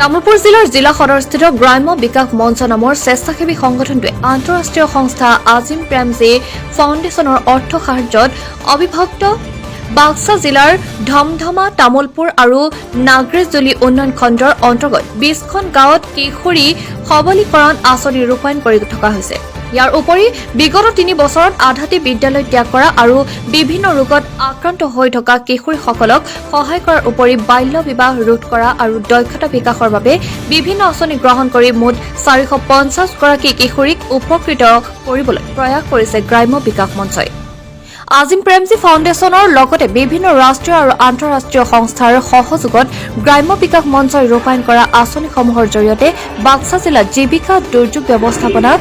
তামুলপুৰ জিলাৰ জিলা সদৰস্থিত গ্ৰাম্য বিকাশ মঞ্চ নামৰ স্বেচ্ছাসেৱী সংগঠনটোৱে আন্তঃৰাষ্ট্ৰীয় সংস্থা আজিম প্ৰেমজী ফাউণ্ডেশ্যনৰ অৰ্থ সাহায্যত অবিভক্ত বাক্সা জিলাৰ ধমধমা তামুলপুৰ আৰু নাগৰেজুলি উন্নয়ন খণ্ডৰ অন্তৰ্গত 20খন গাঁৱত কিশোৰী সবলীকৰণ আঁচনি ৰূপায়ণ কৰি থকা হৈছে। ইয়াৰ উপৰি বিগত 3 বছৰত আধাতে বিদ্যালয় ত্যাগ কৰা আৰু বিভিন্ন ৰোগত আক্ৰান্ত হৈ থকা কিশোৰীসকলক সহায় কৰাৰ উপৰি বাল্য বিবাহ ৰোধ কৰা আৰু দক্ষতা বিকাশৰ বাবে বিভিন্ন আঁচনি গ্ৰহণ কৰি মুঠ 450 গৰাকী কিশোৰীক উপকৃত কৰিবলৈ প্ৰয়াস কৰিছে গ্ৰাম্য বিকাশ মঞ্চই। আজিম প্ৰেমজী ফাউণ্ডেশ্যনৰ লগতে বিভিন্ন ৰাষ্ট্ৰীয় আৰু আন্তঃৰাষ্ট্ৰীয় সংস্থাৰ সহযোগত গ্ৰাম্য বিকাশ মঞ্চই ৰূপায়ণ কৰা আঁচনিসমূহৰ জৰিয়তে বাক্সা জিলাত জীৱিকা দুৰ্যোগ ব্যৱস্থাপনা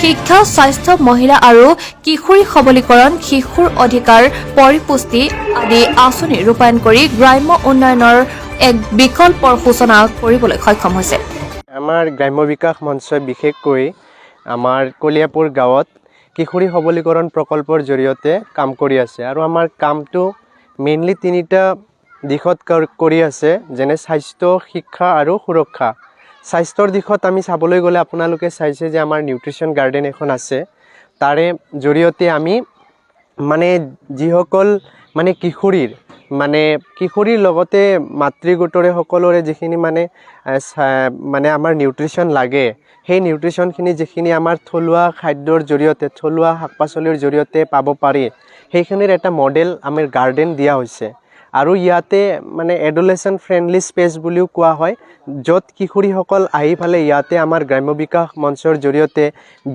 শিক্ষা স্বাস্থ্য মহিলা আৰু কিশোৰী সবলীকৰণ শিশুৰ অধিকাৰ পৰিপুষ্টি আদি আঁচনি ৰূপায়ণ কৰি গ্ৰাম্য উন্নয়নৰ এক বিকল্পৰ সূচনা কৰিবলৈ সক্ষম হৈছে। আমাৰ গ্ৰাম্য বিকাশ মঞ্চই বিশেষকৈ আমাৰ কলিয়াপুৰ গাঁৱত কিশোৰী সবলীকৰণ প্ৰকল্পৰ জৰিয়তে কাম কৰি আছে আৰু আমাৰ কামটো মেইনলি 3টা দিশত কৰি আছে, যেনে স্বাস্থ্য শিক্ষা আৰু সুৰক্ষা। স্বাস্থ্যৰ দিশত আমি চাবলৈ গ'লে আপোনালোকে চাইছে যে আমাৰ নিউট্ৰিশ্যন গাৰ্ডেন এখন আছে, তাৰে জৰিয়তে আমি যিসকল কিশোৰীৰ লগতে মাতৃগোটৰে সকলোৰে যিখিনি আমাৰ নিউট্ৰিশ্যন লাগে, সেই নিউট্ৰিশ্যনখিনি যিখিনি আমাৰ থলুৱা খাদ্যৰ জৰিয়তে থলুৱা শাক পাচলিৰ জৰিয়তে পাব পাৰি, সেইখিনিৰ এটা মডেল আমাৰ গাৰ্ডেন দিয়া হৈছে। আৰু ইয়াতে এডুলেশ্যন ফ্ৰেণ্ডলি স্পেচ বুলিও কোৱা হয়, য'ত কিশোৰীসকল আহি পেলাই ইয়াতে আমাৰ গ্ৰাম্য বিকাশ মঞ্চৰ জৰিয়তে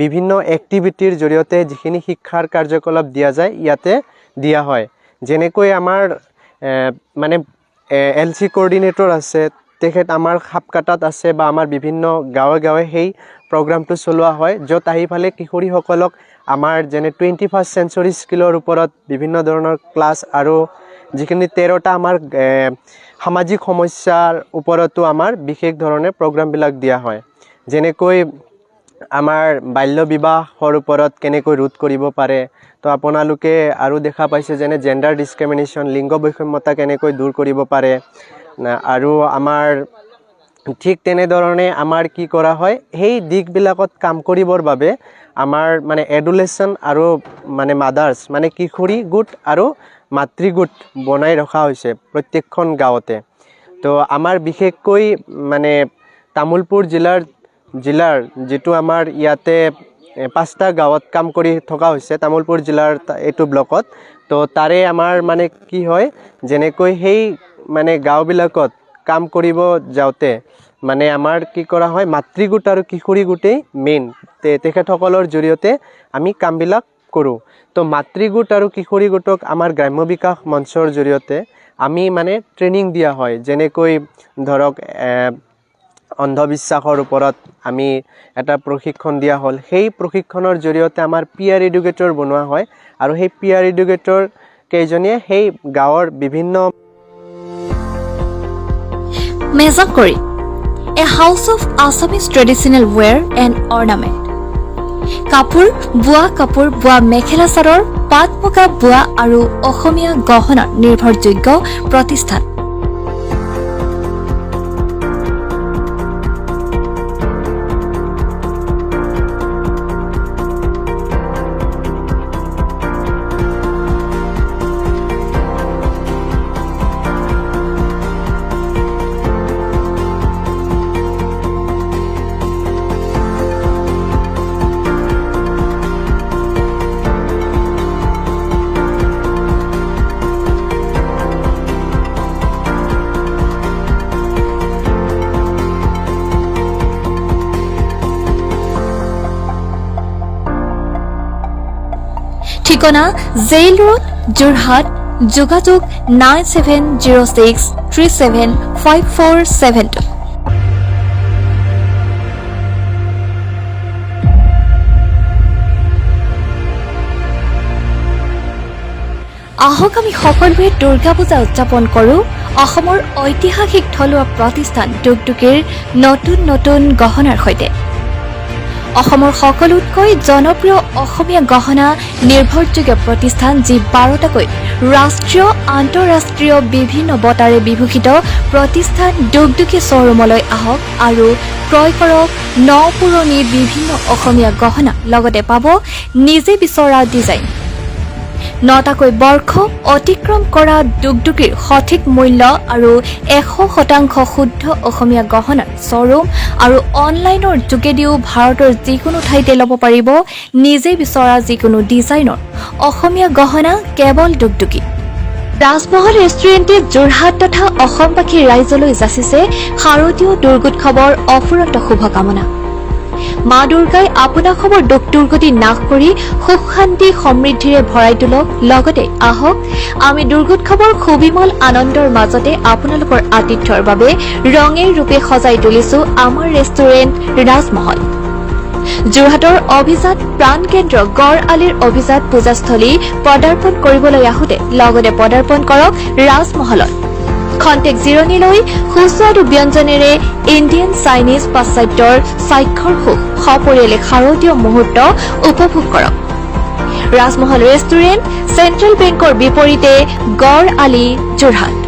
বিভিন্ন এক্টিভিটিৰ জৰিয়তে যিখিনি শিক্ষাৰ কাৰ্যকলাপ দিয়া যায় ইয়াতে দিয়া হয়। যেনেকৈ আমাৰ LC কোঅৰ্ডিনেটৰ আছে, তেখেত আমাৰ সাপকাটাত আছে বা আমাৰ বিভিন্ন গাঁৱে গাঁৱে সেই প্ৰগ্ৰামটো চলোৱা হয়, য'ত আহি পেলাই কিশোৰীসকলক আমাৰ যেনে 21st চেঞ্চুৰী স্কিলৰ ওপৰত বিভিন্ন ধৰণৰ ক্লাছ আৰু যিখিনি 13টা আমাৰ সামাজিক সমস্যাৰ ওপৰতো আমাৰ বিশেষ ধৰণে প্ৰগ্ৰামবিলাক দিয়া হয়। যেনেকৈ আমাৰ বাল্য বিবাহৰ ওপৰত কেনেকৈ ৰোধ কৰিব পাৰে, তো আপোনালোকে আৰু দেখা পাইছে যেনে জেণ্ডাৰ ডিছক্ৰিমিনেশ্যন লিংগ বৈষম্যতা কেনেকৈ দূৰ কৰিব পাৰে। আৰু আমাৰ ঠিক তেনেধৰণে আমাৰ কি কৰা হয়, সেই দিশবিলাকত কাম কৰিবৰ বাবে আমাৰ এডুলেশ্যন আৰু মাদাৰ্ছ কিশোৰী গোট আৰু মাতৃগোট বনাই ৰখা হৈছে প্ৰত্যেকখন গাঁৱতে। তো আমাৰ বিশেষকৈ তামুলপুৰ জিলাৰ যিটো আমাৰ ইয়াতে 5টা গাঁৱত কাম কৰি থকা হৈছে তামুলপুৰ জিলাৰ এইটো ব্লকত। তো তাৰে আমাৰ কি হয়, যেনেকৈ সেই গাঁওবিলাকত কাম কৰিব যাওঁতে আমাৰ কি কৰা হয়, মাতৃগোট আৰু কিশোৰী গোটেই মেইন তেখেতসকলৰ জৰিয়তে আমি কামবিলাক কৰোঁ। তো মাতৃগোট আৰু কিশোৰী গোটক আমাৰ গ্ৰাম্য বিকাশ মঞ্চৰ জৰিয়তে আমি ট্ৰেইনিং দিয়া হয়। যেনেকৈ ধৰক অন্ধবিশ্বাসৰ ওপৰত আমি এটা প্ৰশিক্ষণ দিয়া হ'ল, সেই প্ৰশিক্ষণৰ জৰিয়তে আমাৰ পিয়াৰ এডুকেটৰ বনোৱা হয় আৰু সেই পিয়াৰ এডুকেটৰ কেইজনীয়ে সেই গাঁৱৰ বিভিন্ন মেজাকৰি a house of Assamese traditional wear and ornament কাপোৰ বোৱা মেখেলা চাদৰ পাট মুগা বোৱা আৰু অসমীয়া গহনাৰ নিৰ্ভৰযোগ্য প্ৰতিষ্ঠান। ঠিকনা জেইল ৰোড যোৰহাট, যোগাযোগ 9706375472। আহক আমি সকলোৱে দুৰ্গা পূজা উদযাপন কৰোঁ অসমৰ ঐতিহাসিক থলুৱা প্ৰতিষ্ঠান টুকটুকিৰ নতুন নতুন গহনাৰ সৈতে। অসমৰ সকলোতকৈ জনপ্ৰিয় অসমীয়া গহনা নিৰ্ভৰযোগ্য প্ৰতিষ্ঠান যি 12টাকৈ ৰাষ্ট্ৰীয় আন্তঃৰাষ্ট্ৰীয় বিভিন্ন বঁটাৰে বিভূষিত প্ৰতিষ্ঠান দুগদুগী শ্ব'ৰুমলৈ আহক আৰু ক্ৰয় কৰক ন পুৰণি বিভিন্ন অসমীয়া গহনা লগতে পাব নিজে বিচৰা ডিজাইন 9টাকৈ বৰ্ষ অতিক্ৰম কৰা দুগদুগীৰ সঠিক মূল্য আৰু 100% শুদ্ধ অসমীয়া গহনাৰ শ্ব'ৰুম আৰু অনলাইনৰ যোগেদিও ভাৰতৰ যিকোনো ঠাইতে ল'ব পাৰিব নিজে বিচৰা যিকোনো ডিজাইনৰ অসমীয়া গহনা কেৱল দুগদুগী ৰাজমহল ৰেষ্টুৰেণ্টে যোৰহাট তথা অসমবাসী ৰাইজলৈ যাচিছে শাৰদীয় দুৰ্গোৎসৱৰ অফুৰন্ত শুভকামনা মা দুৰ্গাই আপোনাসমৰ দুখ দুৰ্গতি নাশ কৰি সুখ শান্তি সমৃদ্ধিৰে ভৰাই তোলক লগতে আহক আমি দুৰ্গোৎসৱৰ সুবিমল আনন্দৰ মাজতে আপোনালোকৰ আতিথ্যৰ বাবে ৰঙে ৰূপে সজাই তুলিছো আমাৰ ৰেষ্টুৰেণ্ট ৰাজমহল যোৰহাটৰ অভিজাত প্ৰাণকেন্দ্ৰ গড় আলিৰ অভিজাত পূজাস্থলী পদাৰ্পণ কৰিবলৈ আহোঁতে লগতে পদাৰ্পণ কৰক ৰাজমহলত খন্তেক জিৰণি লৈ সুস্বাদু ব্যঞ্জনেৰে ইণ্ডিয়ান চাইনিজ পাশ্চাত্যৰ স্বাক্ষৰ সুখ সপৰিয়ালে শাৰদীয় মুহূৰ্ত উপভোগ কৰক ৰাজমহল ৰেষ্টুৰেণ্ট চেণ্ট্ৰেল বেংকৰ বিপৰীতে গড় আলি যোৰহাট